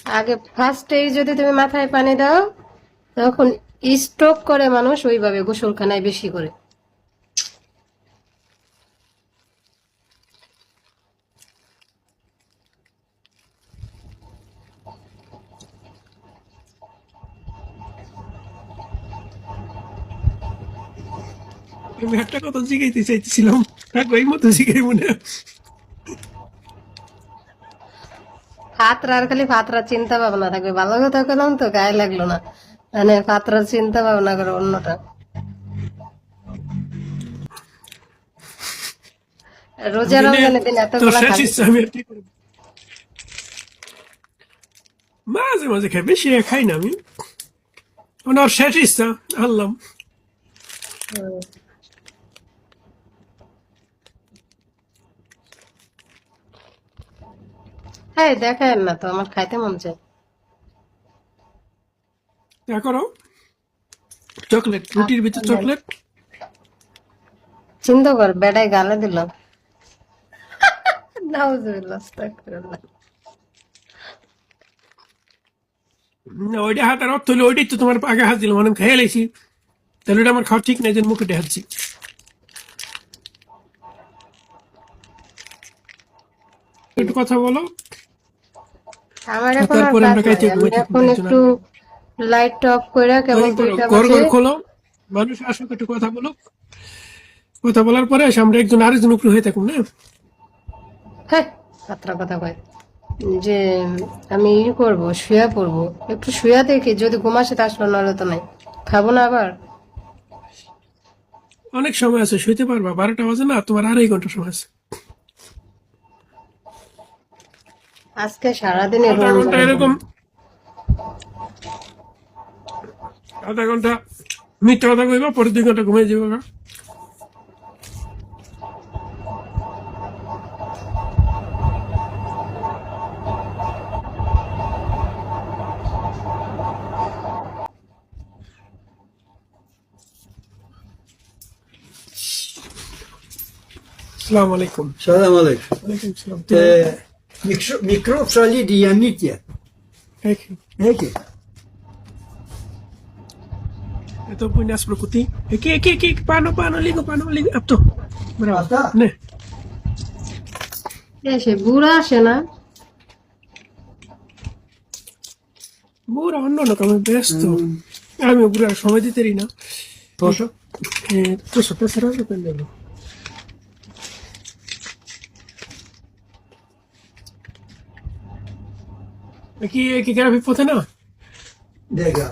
আগে ফার্স্টেই যদি তুমি মাথায় পানি দাও তখন স্ট্রোক করে মানুষ, ওইভাবে গোসলখানায় বেশি করে। আমি একটা কথা জিজ্ঞাইতে চাইতেছিলাম, থাকো এই মতো জিজ্ঞাই মনে হয়। ফাতরার খালি ফাতরার চিন্তা ভাবনা থাকবে। ভালো কথা বললাম তো, গায়ে লাগলো না, মানে ফাতরার চিন্তা ভাবনা করে অন্যটা। রোজা আমি না, রমজানের দিন তোর এতগুলা শেষ খাবি? ইচ্ছা আমি আর কি করবো। মাঝে মাঝে খাই, বেশি খাই না আমি। মানে ওর শেষ ইচ্ছা আনলাম। হুম। হ্যাঁ, দেখেন না তো, আমার খাইতে মন চায়। তা করো, চকলেট, রুটির আচ্ছা, ভিতর দেন। চকলেট। চিন্তা কর, বেড়াই গালে দিলাম। নাউজুবিল্লাহ, আস্তাগফিরুল্লাহ। না, ওইটা হাতার অর্থ হলো ওইটাই তো তোমার আগে হাত দিলাম, মানে আমি খেয়ে লাইছি, তাহলে ওটা আমার খাওয়া ঠিক নাই, যে মুখে দেখাচ্ছি। একটু কথা বলো, আমার আর এখন আর তারপরে কাজ আমরা নাই, খাইতে আমি ঘুমাইতে এখন একজন একটু আগে। লাইট অফ করে কেবল অনেক বড় 2টা ঘর বাজে। ঘর খোলো, মানুষ আসুক, একটু কথা বলো, কথা বলার পরে এসে আমরা একজন আরেকজন উপরে হয়ে থাকুন না। হ্যাঁ, সাতটা কথা কয় যে আমি করবো, শুয়ে পড়বো, একটু শুয়ে দেখি, যদি ঘুম আসে তা আসলো, নাহলে তো নাই। খাবো না আবার। অনেক সময় আছে, শুইতে পারবা, 12টা বাজে না, তোমার 2.5 ঘন্টা সময় আছে। আজকে সারাদিনে আধা ঘন্টা রমজান হলো। এরকম, আধা ঘন্টা মিথ্যা কথা কইবা, পরে 2 ঘন্টা ঘুমিয়ে যাবো গা। আসসালামু আলাইকুম। Salam alaikum. ওয়ালাইকুম আসসালাম। Mikrop sali diyenlik ya. Peki. Ito po nas prokuti. Eki, paano ligo, apto. Bravo. Ata. Ne. সে বুড়া আসে না। Mura অন্য লোক, আমি ব্যস্ত, আমি পুরো সময় দিতে পারি না। Poso. তো সত্য সারা পেন্ডেলো। Eki, গ্রাফি পথে না। Dega.